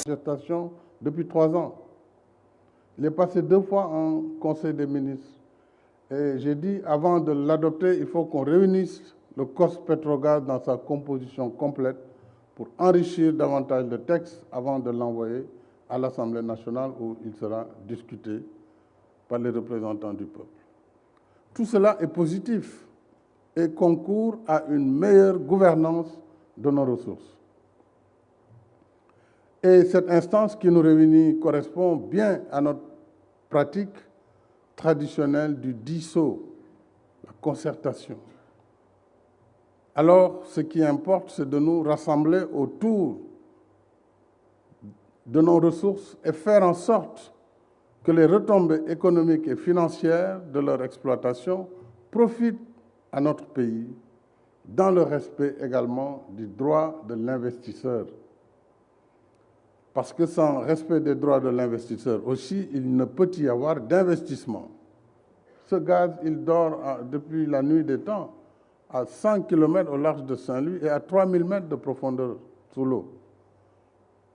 gestation depuis 3 ans. Il est passé 2 fois en Conseil des ministres. Et j'ai dit, avant de l'adopter, il faut qu'on réunisse le COS Petrogaz dans sa composition complète pour enrichir davantage le texte avant de l'envoyer à l'Assemblée nationale où il sera discuté par les représentants du peuple. Tout cela est positif et concourt à une meilleure gouvernance de nos ressources. Et cette instance qui nous réunit correspond bien à notre pratique traditionnelle du diso, la concertation. Alors, ce qui importe, c'est de nous rassembler autour de nos ressources et faire en sorte que les retombées économiques et financières de leur exploitation profitent à notre pays, dans le respect également du droit de l'investisseur. Parce que sans respect des droits de l'investisseur aussi, il ne peut y avoir d'investissement. Ce gaz, il dort depuis la nuit des temps à 100 km au large de Saint-Louis et à 3000 mètres de profondeur sous l'eau.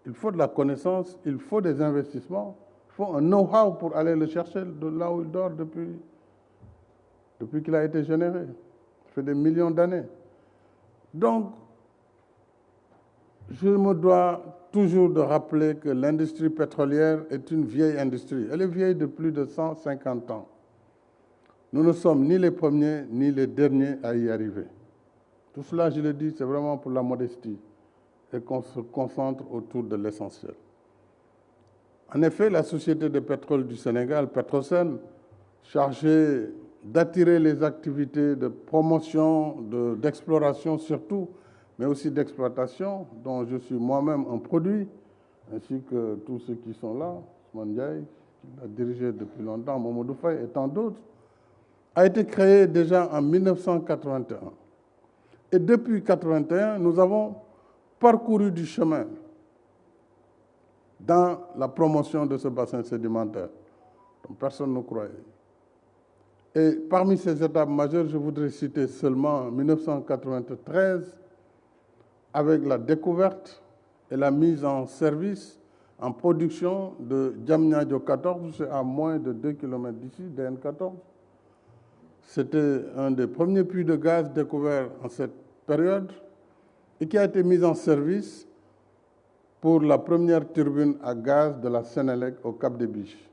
Il faut de la connaissance, il faut des investissements, il faut un know-how pour aller le chercher de là où il dort depuis qu'il a été généré. Ça fait des millions d'années. Donc, je me dois toujours de rappeler que l'industrie pétrolière est une vieille industrie. Elle est vieille de plus de 150 ans. Nous ne sommes ni les premiers ni les derniers à y arriver. Tout cela, je le dis, c'est vraiment pour la modestie et qu'on se concentre autour de l'essentiel. En effet, la Société de pétrole du Sénégal, Petrosen, chargée d'attirer les activités de promotion, d'exploration surtout, mais aussi d'exploitation, dont je suis moi-même un produit, ainsi que tous ceux qui sont là, Ousmane Ndiaye, qui l'a dirigé depuis longtemps, Mamadou Faye et tant d'autres, a été créée déjà en 1981. Et depuis 1981, nous avons parcouru du chemin dans la promotion de ce bassin sédimentaire, dont personne ne croyait. Et parmi ces étapes majeures, je voudrais citer seulement 1993, avec la découverte et la mise en service, en production de Diamniadio 14, c'est à moins de 2 km d'ici, DN14. C'était un des premiers puits de gaz découverts en cette période et qui a été mis en service pour la première turbine à gaz de la Sénélec au Cap des Biches.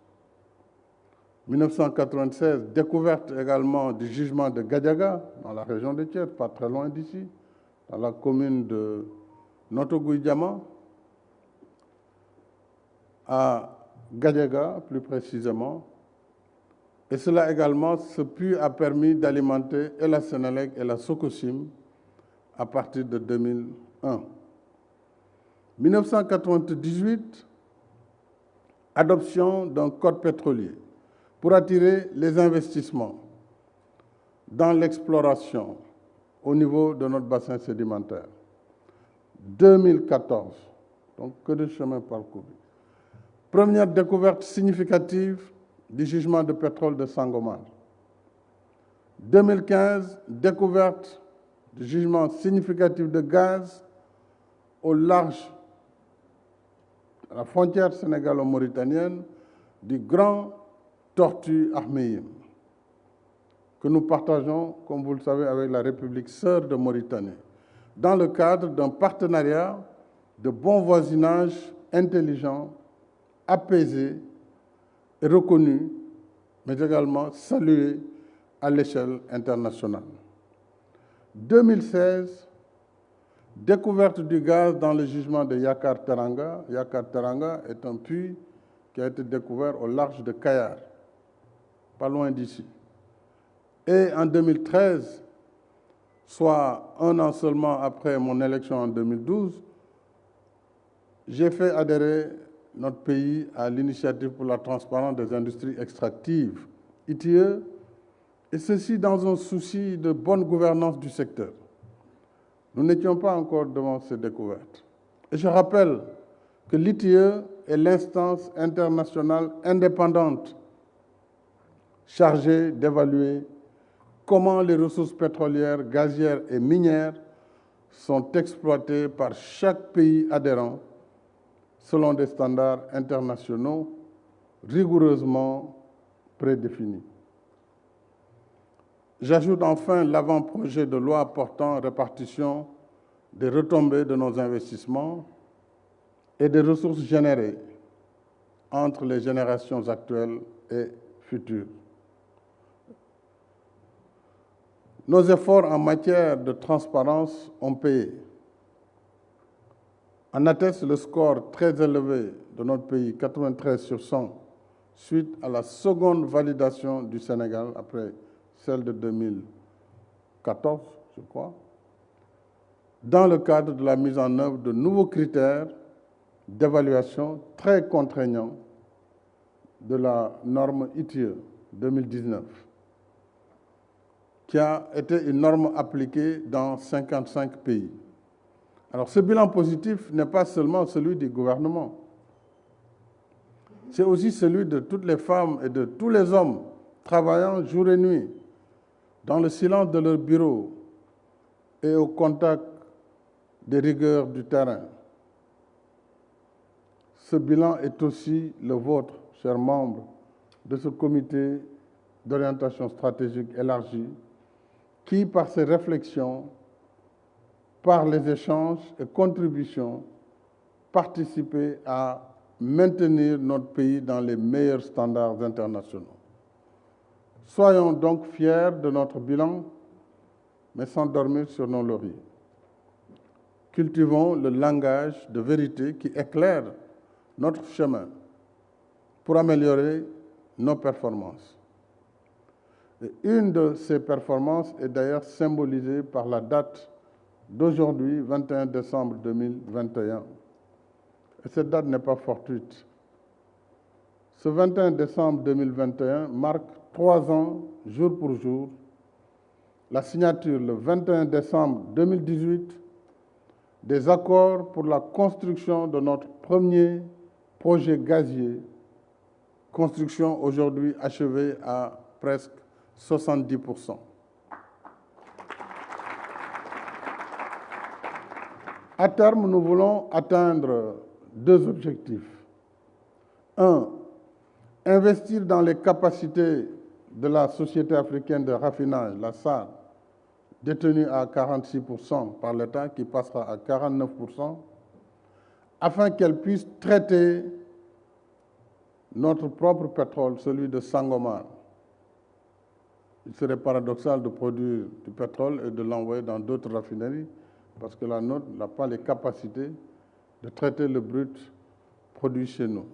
1996, découverte également du gisement de Gadiaga, dans la région de Thiès, pas très loin d'ici, dans la commune de Notto-Gouye-Diama, à Gadiaga plus précisément. Et cela également, ce puits a permis d'alimenter et la Sénélec et la Sococim à partir de 2001. 1998, adoption d'un code pétrolier pour attirer les investissements dans l'exploration au niveau de notre bassin sédimentaire. 2014, donc que de chemin parcouru. Première découverte significative du gisement de pétrole de Sangomar. 2015, découverte du gisement significatif de gaz au large de la frontière sénégalo-mauritanienne du Grand Tortue Ahmeyim, que nous partageons, comme vous le savez, avec la République sœur de Mauritanie, dans le cadre d'un partenariat de bon voisinage intelligent, apaisé et reconnu, mais également salué à l'échelle internationale. 2016, découverte du gaz dans le gisement de Yakar Teranga. Yakar Teranga est un puits qui a été découvert au large de Kayar, pas loin d'ici. Et en 2013, soit un an seulement après mon élection en 2012, j'ai fait adhérer notre pays à l'Initiative pour la transparence des industries extractives, ITIE, et ceci dans un souci de bonne gouvernance du secteur. Nous n'étions pas encore devant ces découvertes. Et je rappelle que l'ITIE est l'instance internationale indépendante chargée d'évaluer comment les ressources pétrolières, gazières et minières sont exploitées par chaque pays adhérent selon des standards internationaux rigoureusement prédéfinis. J'ajoute enfin l'avant-projet de loi portant répartition des retombées de nos investissements et des ressources générées entre les générations actuelles et futures. Nos efforts en matière de transparence ont payé. En atteste le score très élevé de notre pays, 93 sur 100, suite à la seconde validation du Sénégal, après celle de 2014, je crois, dans le cadre de la mise en œuvre de nouveaux critères d'évaluation très contraignants de la norme ITIE 2019, qui a été une norme appliquée dans 55 pays. Alors, ce bilan positif n'est pas seulement celui du gouvernement, c'est aussi celui de toutes les femmes et de tous les hommes travaillant jour et nuit dans le silence de leur bureau et au contact des rigueurs du terrain. Ce bilan est aussi le vôtre, chers membres de ce comité d'orientation stratégique élargi, qui, par ses réflexions, par les échanges et contributions, participent à maintenir notre pays dans les meilleurs standards internationaux. Soyons donc fiers de notre bilan, mais sans dormir sur nos lauriers. Cultivons le langage de vérité qui éclaire notre chemin pour améliorer nos performances. Et une de ces performances est d'ailleurs symbolisée par la date d'aujourd'hui, 21 décembre 2021. Et cette date n'est pas fortuite. Ce 21 décembre 2021 marque 3 ans, jour pour jour, la signature le 21 décembre 2018 des accords pour la construction de notre premier projet gazier, construction aujourd'hui achevée à presque 70%. À terme, nous voulons atteindre 2 objectifs. 1. Investir dans les capacités de la Société africaine de raffinage, la SAR, détenue à 46% par l'État, qui passera à 49%, afin qu'elle puisse traiter notre propre pétrole, celui de Sangomar. Il serait paradoxal de produire du pétrole et de l'envoyer dans d'autres raffineries, parce que la nôtre n'a pas les capacités de traiter le brut produit chez nous.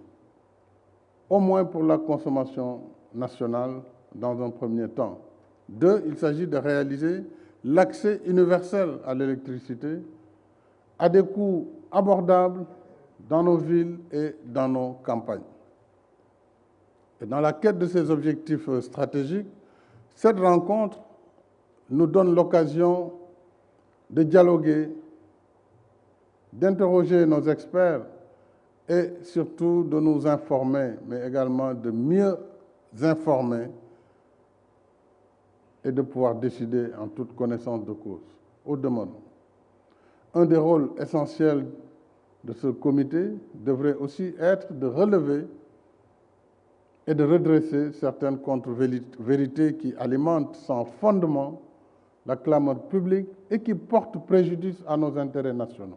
Au moins pour la consommation nationale dans un premier temps. 2, il s'agit de réaliser l'accès universel à l'électricité à des coûts abordables dans nos villes et dans nos campagnes. Et dans la quête de ces objectifs stratégiques, cette rencontre nous donne l'occasion de dialoguer, d'interroger nos experts et surtout de nous informer, mais également de mieux informer et de pouvoir décider en toute connaissance de cause. Au demeurant, un des rôles essentiels de ce comité devrait aussi être de relever et de redresser certaines contre-vérités qui alimentent sans fondement la clameur publique et qui portent préjudice à nos intérêts nationaux.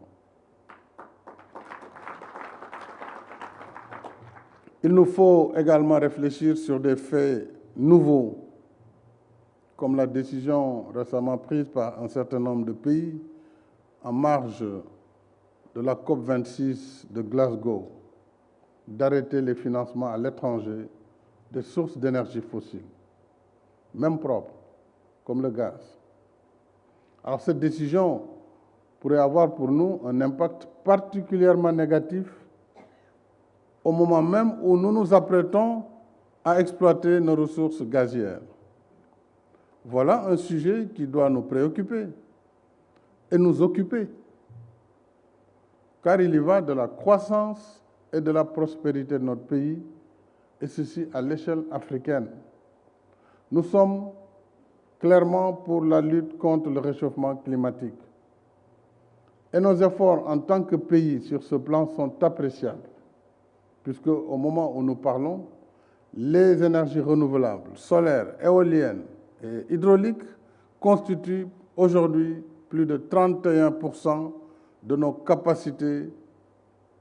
Il nous faut également réfléchir sur des faits nouveaux, comme la décision récemment prise par un certain nombre de pays en marge de la COP26 de Glasgow, d'arrêter les financements à l'étranger des sources d'énergie fossile, même propres, comme le gaz. Alors cette décision pourrait avoir pour nous un impact particulièrement négatif au moment même où nous nous apprêtons à exploiter nos ressources gazières. Voilà un sujet qui doit nous préoccuper et nous occuper, car il y va de la croissance et de la prospérité de notre pays, et ceci à l'échelle africaine. Nous sommes clairement pour la lutte contre le réchauffement climatique. Et nos efforts en tant que pays sur ce plan sont appréciables, puisque au moment où nous parlons, les énergies renouvelables, solaires, éoliennes et hydrauliques constituent aujourd'hui plus de 31% de nos capacités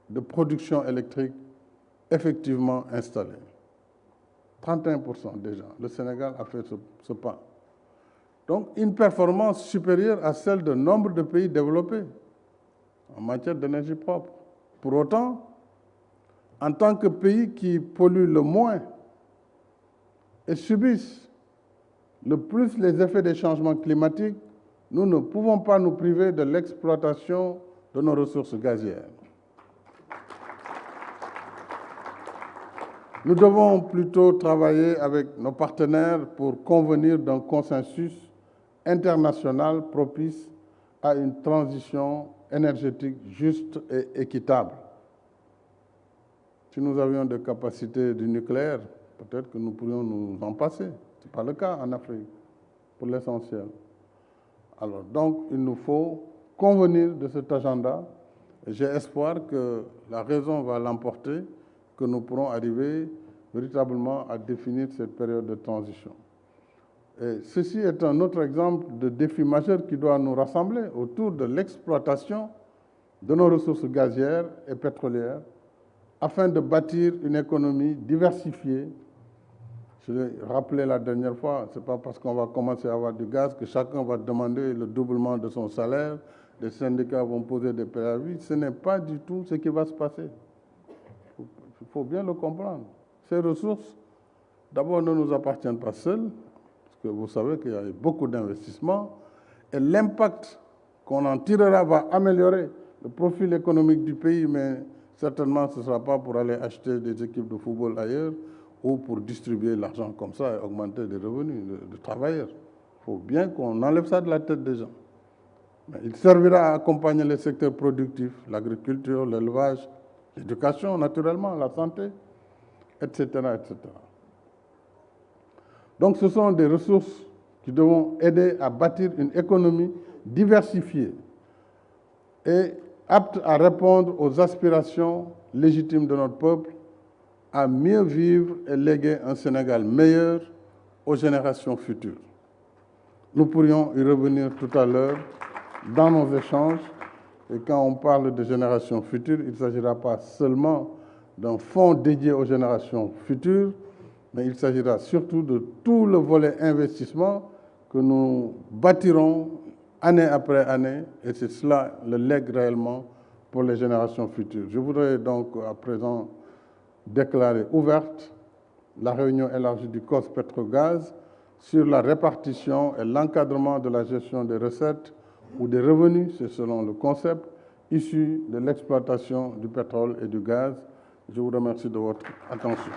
de production électrique effectivement installées. 31% déjà. Le Sénégal a fait ce pas. Donc, une performance supérieure à celle de nombre de pays développés en matière d'énergie propre. Pour autant, en tant que pays qui pollue le moins et subissent le plus les effets des changements climatiques, nous ne pouvons pas nous priver de l'exploitation de nos ressources gazières. Nous devons plutôt travailler avec nos partenaires pour convenir d'un consensus international propice à une transition énergétique juste et équitable. Si nous avions des capacités du nucléaire, peut-être que nous pourrions nous en passer. Ce n'est pas le cas en Afrique, pour l'essentiel. Alors, donc, il nous faut convenir de cet agenda. J'ai espoir que la raison va l'emporter, que nous pourrons arriver véritablement à définir cette période de transition. Et ceci est un autre exemple de défi majeur qui doit nous rassembler autour de l'exploitation de nos ressources gazières et pétrolières afin de bâtir une économie diversifiée. Je l'ai rappelé la dernière fois, ce n'est pas parce qu'on va commencer à avoir du gaz que chacun va demander le doublement de son salaire, les syndicats vont poser des préavis. Ce n'est pas du tout ce qui va se passer. Il faut bien le comprendre. Ces ressources, d'abord, ne nous appartiennent pas seules, parce que vous savez qu'il y a beaucoup d'investissements, et l'impact qu'on en tirera va améliorer le profil économique du pays, mais certainement ce ne sera pas pour aller acheter des équipes de football ailleurs ou pour distribuer l'argent comme ça et augmenter les revenus de travailleurs. Il faut bien qu'on enlève ça de la tête des gens. Mais il servira à accompagner les secteurs productifs, l'agriculture, l'élevage, l'éducation, naturellement, la santé, etc., etc. Donc ce sont des ressources qui devront aider à bâtir une économie diversifiée et apte à répondre aux aspirations légitimes de notre peuple, à mieux vivre et léguer un Sénégal meilleur aux générations futures. Nous pourrions y revenir tout à l'heure dans nos échanges. Et quand on parle de générations futures, il ne s'agira pas seulement d'un fonds dédié aux générations futures, mais il s'agira surtout de tout le volet investissement que nous bâtirons année après année, et c'est cela le legs réellement pour les générations futures. Je voudrais donc à présent déclarer ouverte la réunion élargie du COS Pétrogaz sur la répartition et l'encadrement de la gestion des recettes ou des revenus, c'est selon le concept, issus de l'exploitation du pétrole et du gaz. Je vous remercie de votre attention.